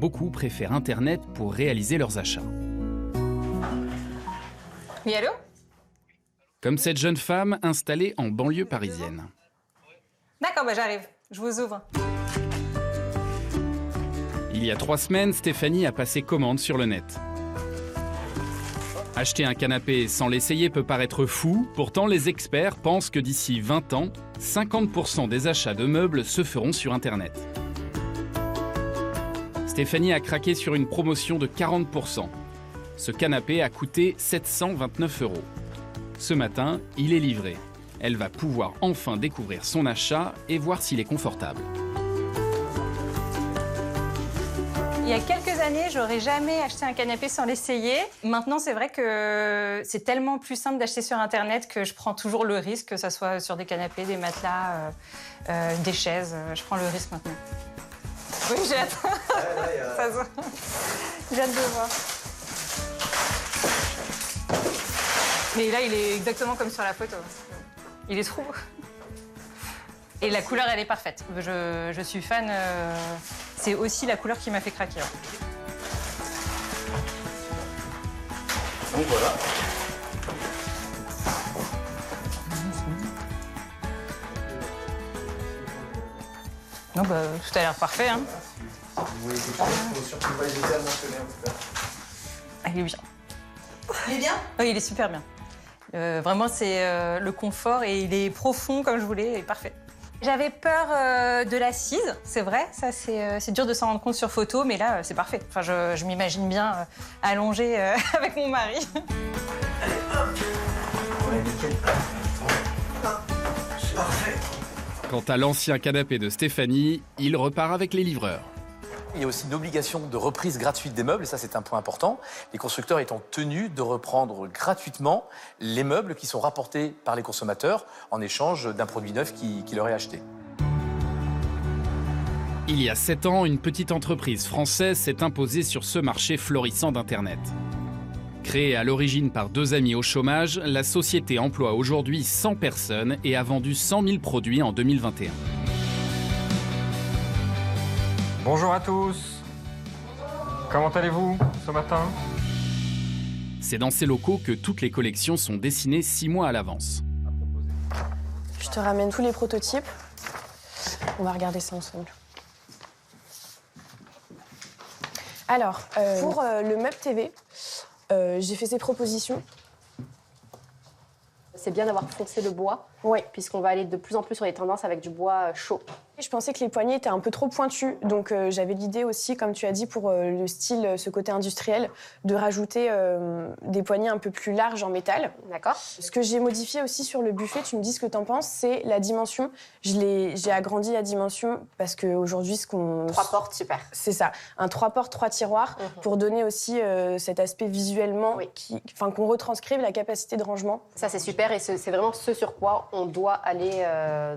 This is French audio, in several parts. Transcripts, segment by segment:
beaucoup préfèrent Internet pour réaliser leurs achats. Oui, allô? Comme cette jeune femme installée en banlieue parisienne. D'accord, j'arrive. Je vous ouvre. Il y a 3 semaines, Stéphanie a passé commande sur le net. Acheter un canapé sans l'essayer peut paraître fou, pourtant les experts pensent que d'ici 20 ans, 50% des achats de meubles se feront sur Internet. Stéphanie a craqué sur une promotion de 40%. Ce canapé a coûté 729 €. Ce matin, il est livré. Elle va pouvoir enfin découvrir son achat et voir s'il est confortable. Il y a quelques années, j'aurais jamais acheté un canapé sans l'essayer. Maintenant, c'est vrai que c'est tellement plus simple d'acheter sur Internet que je prends toujours le risque, que ce soit sur des canapés, des matelas, des chaises. Je prends le risque maintenant. Oui, j'ai hâte. Ça se voit. J'ai hâte de voir. Mais là, il est exactement comme sur la photo. Il est trop beau. Et la couleur, elle est parfaite. Je suis fan. C'est aussi la couleur qui m'a fait craquer. Donc voilà. Non, tout a l'air parfait. Hein. Oui, il faut surtout pas hésiter à mentionner en tout cas. Il est bien. Il est bien? Oui, il est super bien. Vraiment, c'est le confort et il est profond comme je voulais, il est parfait. J'avais peur de l'assise, c'est vrai, ça c'est dur de s'en rendre compte sur photo, mais là c'est parfait. Enfin, je m'imagine bien allongée avec mon mari. Allez, hop! Ouais, nickel. C'est parfait. Quant à l'ancien canapé de Stéphanie, il repart avec les livreurs. Il y a aussi une obligation de reprise gratuite des meubles, et ça c'est un point important. Les constructeurs étant tenus de reprendre gratuitement les meubles qui sont rapportés par les consommateurs en échange d'un produit neuf qui leur est acheté. Il y a 7 ans, une petite entreprise française s'est imposée sur ce marché florissant d'Internet. Créée à l'origine par 2 amis au chômage, la société emploie aujourd'hui 100 personnes et a vendu 100 000 produits en 2021. Bonjour à tous. Comment allez-vous ce matin? C'est dans ces locaux que toutes les collections sont dessinées 6 mois à l'avance. Je te ramène tous les prototypes. On va regarder ça ensemble. Alors, pour le meuble TV, j'ai fait ces propositions. C'est bien d'avoir foncé le bois, Oui. puisqu'on va aller de plus en plus sur les tendances avec du bois chaud. Je pensais que les poignées étaient un peu trop pointues, donc j'avais l'idée aussi, comme tu as dit, pour le style, ce côté industriel, de rajouter des poignées un peu plus larges en métal. D'accord. Ce que j'ai modifié aussi sur le buffet, tu me dis ce que tu en penses, c'est la dimension. J'ai agrandi la dimension parce qu'aujourd'hui, ce qu'on... 3 portes, super. C'est ça, un 3 portes, 3 tiroirs, pour donner aussi cet aspect visuellement, Oui. qu'on retranscrive la capacité de rangement. Ça, c'est super et c'est vraiment ce sur quoi on doit aller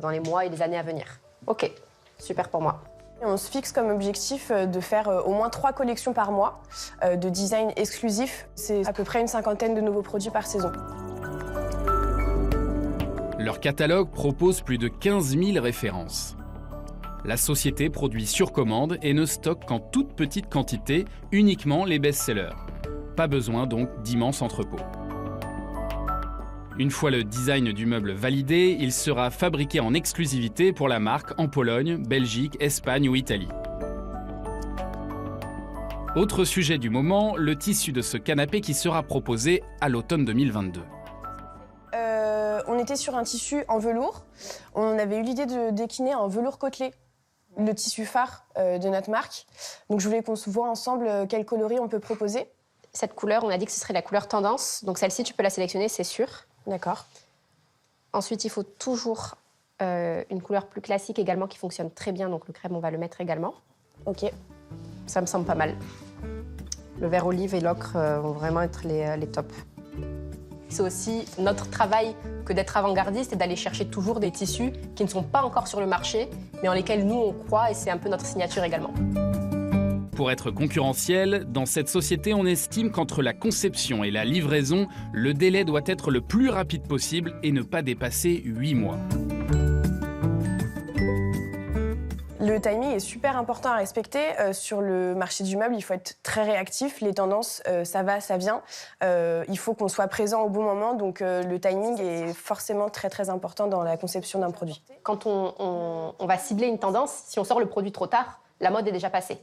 dans les mois et les années à venir. Ok, super pour moi. Et on se fixe comme objectif de faire au moins 3 collections par mois de design exclusif. C'est à peu près une 50aine de nouveaux produits par saison. Leur catalogue propose plus de 15 000 références. La société produit sur commande et ne stocke qu'en toute petite quantité uniquement les best-sellers. Pas besoin donc d'immenses entrepôts. Une fois le design du meuble validé, il sera fabriqué en exclusivité pour la marque en Pologne, Belgique, Espagne ou Italie. Autre sujet du moment, le tissu de ce canapé qui sera proposé à l'automne 2022. On était sur un tissu en velours. On avait eu l'idée de décliner en velours côtelé, le tissu phare de notre marque. Donc je voulais qu'on se voit ensemble quel coloris on peut proposer. Cette couleur, on a dit que ce serait la couleur tendance. Donc celle-ci, tu peux la sélectionner, c'est sûr. D'accord. Ensuite, il faut toujours une couleur plus classique également qui fonctionne très bien. Donc le crème, on va le mettre également. Ok. Ça me semble pas mal. Le vert olive et l'ocre vont vraiment être les tops. C'est aussi notre travail que d'être avant-gardiste et d'aller chercher toujours des tissus qui ne sont pas encore sur le marché, mais en lesquels nous, on croit et c'est un peu notre signature également. Pour être concurrentiel, dans cette société, on estime qu'entre la conception et la livraison, le délai doit être le plus rapide possible et ne pas dépasser 8 mois. Le Le timing est super important à respecter. Sur le marché du meuble, il faut être très réactif. Les tendances, ça va, ça vient. Il faut qu'on soit présent au bon moment. Donc le timing est forcément très très important dans la conception d'un produit. Quand on va cibler une tendance, si on sort le produit trop tard, la mode est déjà passée.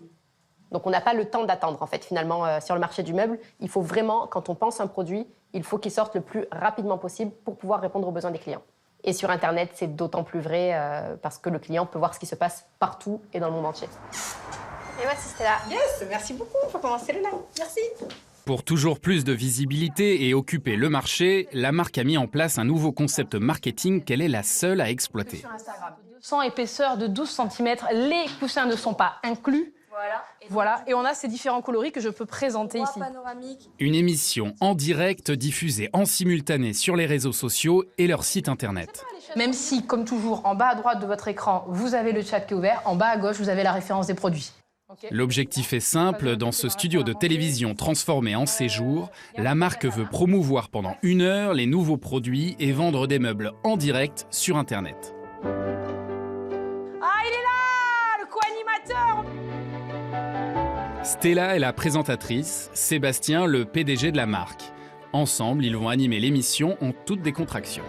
Donc on n'a pas le temps d'attendre en fait finalement sur le marché du meuble. Il faut vraiment, quand on pense un produit, il faut qu'il sorte le plus rapidement possible pour pouvoir répondre aux besoins des clients. Et sur Internet, c'est d'autant plus vrai parce que le client peut voir ce qui se passe partout et dans le monde entier. Et voici Stella. Yes, merci beaucoup. Faut commencer le live. Merci. Pour toujours plus de visibilité et occuper le marché, la marque a mis en place un nouveau concept marketing qu'elle est la seule à exploiter. Sans épaisseur de 12 cm, les coussins ne sont pas inclus. Voilà, et on a ces différents coloris que je peux présenter ici. Une émission en direct diffusée en simultané sur les réseaux sociaux et leur site internet. Même si, comme toujours, en bas à droite de votre écran, vous avez le chat qui est ouvert, en bas à gauche, vous avez la référence des produits. L'objectif est simple, dans ce studio de télévision transformé en séjour, la marque veut promouvoir pendant 1 heure les nouveaux produits et vendre des meubles en direct sur Internet. Ah, il est là, le co-animateur! Stella est la présentatrice, Sébastien le PDG de la marque. Ensemble, ils vont animer l'émission en toute décontraction.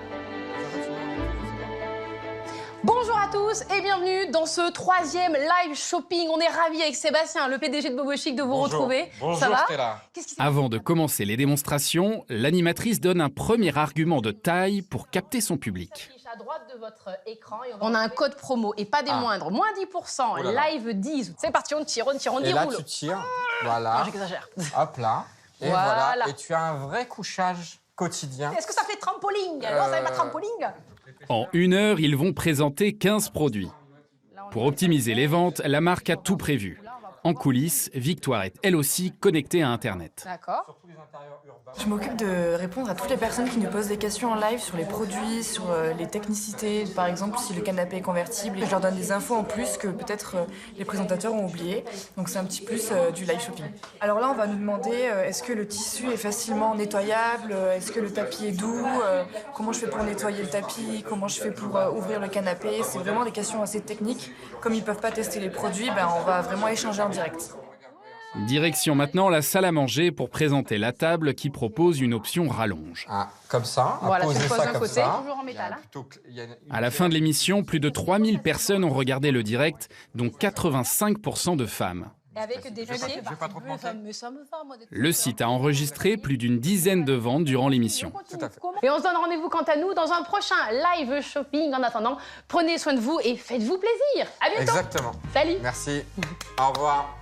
Bonjour à tous et bienvenue dans ce 3e live shopping. On est ravis avec Sébastien, le PDG de Bobo Chic, de vous retrouver. Bonjour Ça va Stella. Avant de commencer les démonstrations, l'animatrice donne un premier argument de taille pour capter son public. À droite de votre écran, on a un code promo et pas des moindres. Moins 10%, Oh là là. live 10. C'est parti, on tire, on Et là, déroule. tu tires. Voilà. Non, j'exagère. Hop là. Et Voilà. voilà. Et tu as un vrai couchage quotidien. Est-ce que ça fait trampoline? Alors, ça fait ma trampoline? En 1 heure, ils vont présenter 15 produits. Pour optimiser les ventes, la marque a tout prévu. En coulisses, Victoire est elle aussi connectée à Internet. D'accord. Je m'occupe de répondre à toutes les personnes qui nous posent des questions en live sur les produits, sur les technicités, par exemple si le canapé est convertible. Et je leur donne des infos en plus que peut-être les présentateurs ont oublié. Donc c'est un petit plus du live shopping. Alors là, on va nous demander est-ce que le tissu est facilement nettoyable, est-ce que le tapis est doux, comment je fais pour nettoyer le tapis, comment je fais pour ouvrir le canapé. C'est vraiment des questions assez techniques. Comme ils ne peuvent pas tester les produits, on va vraiment échanger en direct. Direction maintenant la salle à manger pour présenter la table qui propose une option rallonge. Ah, comme ça. Voilà, tu poser le poses ça d'un comme côté, ça. toujours en métal. Hein. À la fin de l'émission, plus de 3000 personnes ont regardé le direct, dont 85% de femmes. Et avec des dossiers. Je vais pas trop te mentir. Le site a enregistré plus d'une dizaine de ventes durant l'émission. Tout à fait. Et on se donne rendez-vous quant à nous dans un prochain live shopping. En attendant, prenez soin de vous et faites-vous plaisir. À bientôt. Exactement. Salut. Merci. Au revoir.